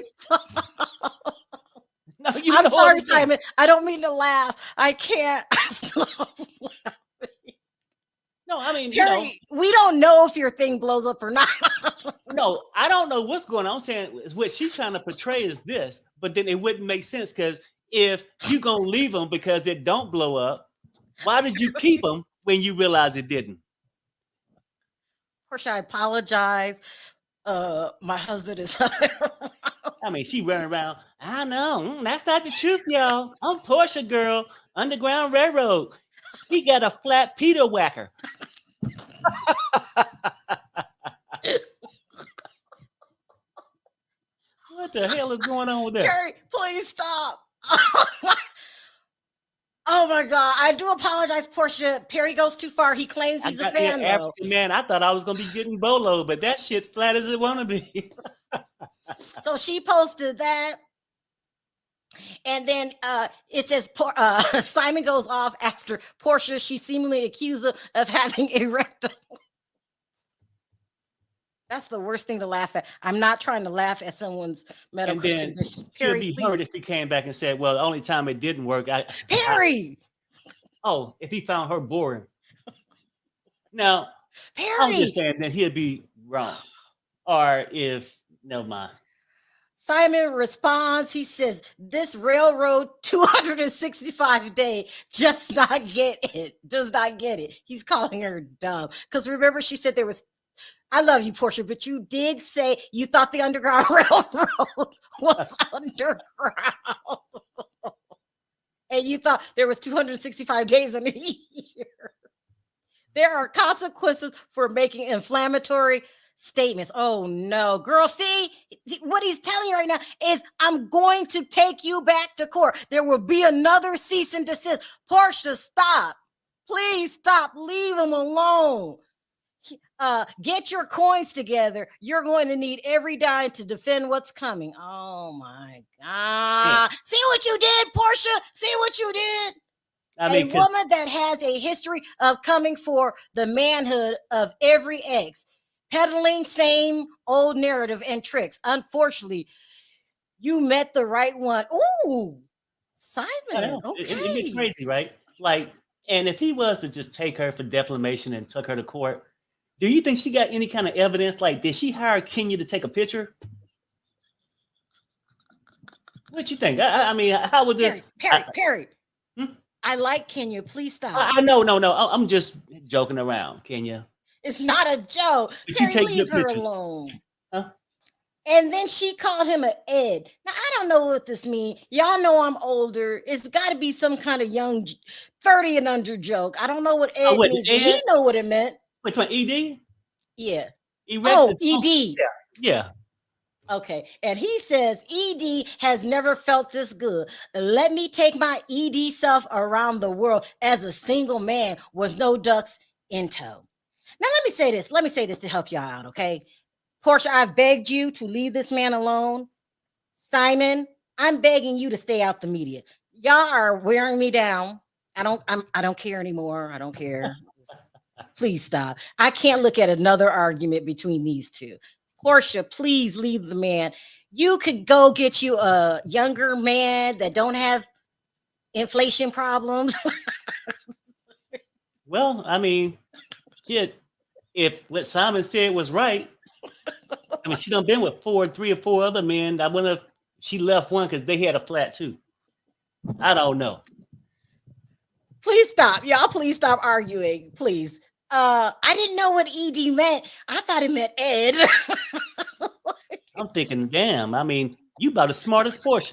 No, I'm sorry, Simon. I don't mean to laugh. I can't stop laughing. No, I mean, Perry, we don't know if your thing blows up or not. No, I don't know what's going on. I'm saying what she's trying to portray is this, but then it wouldn't make sense because if you're going to leave them because it don't blow up, why did you keep them when you realize it didn't? Porsha, I apologize. My husband is. I mean, she running around. I know that's not the truth, y'all. I'm Porsha girl, Underground Railroad. He got a flat Peter whacker. What the hell is going on with that? Perry, please stop. Oh my God. I do apologize, Porsha. Perry goes too far. He claims he's a fan, though. African man, I thought I was gonna be getting bolo, but that shit flat as it wanna be. So she posted that. And then it says Simon goes off after Porsha. She seemingly accused of having a rectum. That's the worst thing to laugh at. I'm not trying to laugh at someone's medical condition. She'll Perry, be please. hurt if he came back and said, well, the only time it didn't work. Perry! If he found her boring. Now, Perry! I'm just saying that he'd be wrong. Or never mind. Simon responds, he says, this railroad 265 day does not get it. He's calling her dumb. Because remember, she said I love you, Porsha, but you did say you thought the Underground Railroad was underground. And you thought there was 265 days in a year. There are consequences for making inflammatory statements. Oh no, girl, see what he's telling you right now is I'm going to take you back to court. There will be another cease and desist. Porsha, stop. Please stop. Leave him alone. Get your coins together. You're going to need every dime to defend what's coming. Oh my God. See what you did, Porsha? See what you did? A woman that has a history of coming for the manhood of every ex, peddling same old narrative and tricks. Unfortunately, you met the right one. Ooh, Simon. Okay. It gets crazy, right? Like, and if he was to just take her for defamation and took her to court, do you think she got any kind of evidence? Like, did she hire Kenya to take a picture? What you think? I mean, how would this? Perry. I like Kenya. Please stop. No. I'm just joking around, Kenya. It's not a joke. But Perry, you take leave her pictures alone. Huh? And then she called him an Ed. Now, I don't know what this means. Y'all know I'm older. It's got to be some kind of young 30 and under joke. I don't know what Ed means. But he know what it meant. Which one? ED? Yeah. ED. Yeah. Okay. And he says ED has never felt this good. Let me take my ED self around the world as a single man with no ducks in tow. Now, let me say this to help y'all out, okay? Porsha, I've begged you to leave this man alone. Simon, I'm begging you to stay out the media. Y'all are wearing me down. I don't care anymore. I don't care. Please stop. I can't look at another argument between these two. Porsha, please leave the man. You could go get you a younger man that don't have inflation problems. Well, I mean, shit, if what Simon said was right, I mean, she done been with 3 or 4 other men. I wonder if she left one because they had a flat too. I don't know. Please stop. Y'all, please stop arguing. Please. I didn't know what ED meant. I thought it meant Ed. I'm thinking, damn, I mean, you about as smart as Porsha.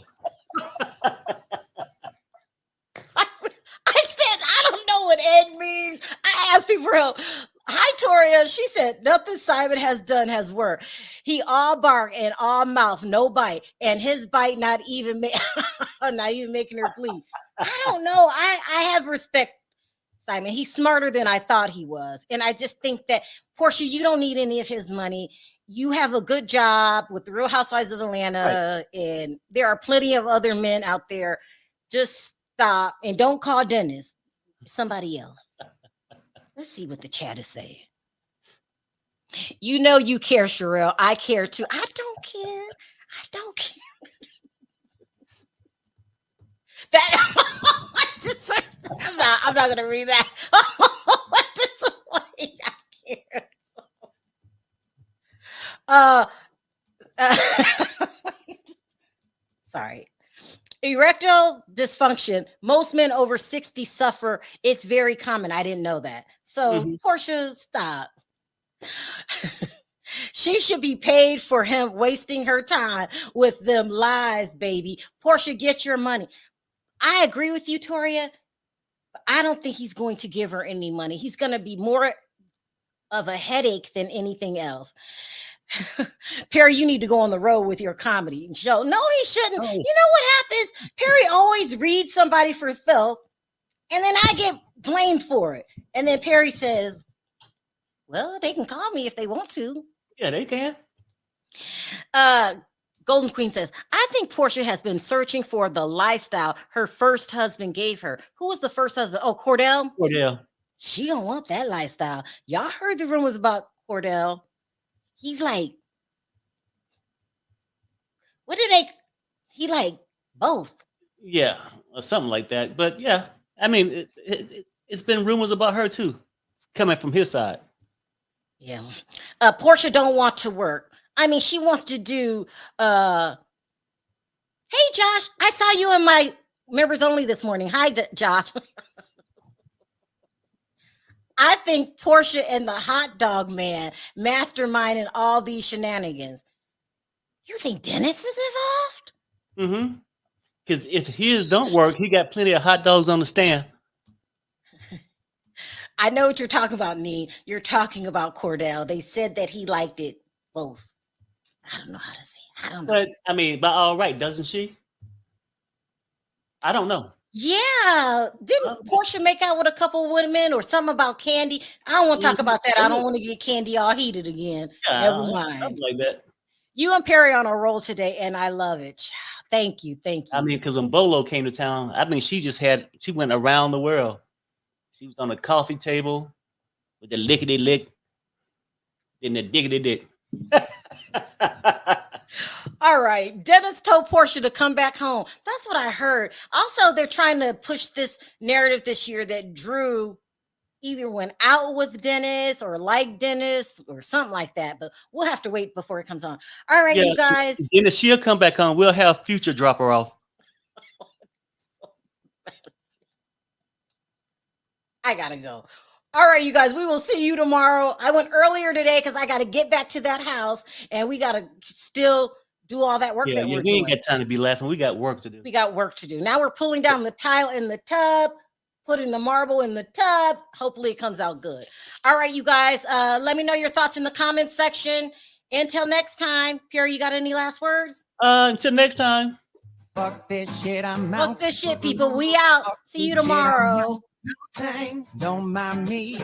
I said, I don't know what Ed means. I asked people for help. Hi, Toria. She said, nothing Simon has done has worked. He all bark and all mouth, no bite. And his bite not even making her bleed. I don't know. I have respect, Simon. He's smarter than I thought he was. And I just think that, Porsha, you don't need any of his money. You have a good job with the Real Housewives of Atlanta. Right. And there are plenty of other men out there. Just stop and don't call Dennis. Somebody else. Let's see what the chat is saying. You know you care, Sharrell. I care too. I don't care. I'm not gonna read that. I care. Sorry. Erectile dysfunction. Most men over 60 suffer. It's very common. I didn't know that. So, Porsha, stop. She should be paid for him wasting her time with them lies, baby. Porsha, get your money. I agree with you, Toria. But I don't think he's going to give her any money. He's going to be more of a headache than anything else. Perry, you need to go on the road with your comedy show. No, he shouldn't. Oh. You know what happens? Perry always reads somebody for Phil, and then I get blamed for it. And then Perry says, well, they can call me if they want to. Yeah, they can. Golden Queen says, I think Porsha has been searching for the lifestyle her first husband gave her. Who was the first husband? Oh, Cordell? Cordell. She don't want that lifestyle. Y'all heard the rumors about Cordell. He's like, he like both. Yeah, or something like that. But yeah, I mean, it's been rumors about her too, coming from his side. Yeah. Porsha don't want to work. I mean, she wants to do, hey, Josh, I saw you in my members only this morning. Hi, Josh. I think Porsha and the hot dog man masterminding all these shenanigans. You think Dennis is involved? Mm-hmm. Because if his don't work, he got plenty of hot dogs on the stand. I know what you're talking about, Nee. You're talking about Cordell. They said that he liked it both. I don't know how to say it. I don't know. But I mean, by all right, doesn't she? I don't know. Yeah. Didn't Porsha make out with a couple women or something about candy? I don't want to talk about that. I don't want to get Candy all heated again. Yeah, Never mind. something like that. You and Perry on a roll today, and I love it. Thank you. Thank you. I mean, because when Bolo came to town, I mean, she went around the world. She was on the coffee table with the lickety lick, then the diggity dick. All right. Dennis told Porsha to come back home. That's what I heard. Also, they're trying to push this narrative this year that Drew either went out with Dennis or liked Dennis or something like that. But we'll have to wait before it comes on. All right, you guys. Dennis, she'll come back on. We'll have Future drop her off. I gotta go. All right, you guys, we will see you tomorrow. I went earlier today because I got to get back to that house and we got to still do all that work that we're we ain't doing. got time to be laughing. We got work to do. We got work to do. Now we're pulling down the tile in the tub, putting the marble in the tub. Hopefully it comes out good. All right, you guys, let me know your thoughts in the comments section. Until next time, Pierre, you got any last words? Until next time. Fuck this shit, I'm out. Fuck this shit, people. We out. See you tomorrow. Don't mind me.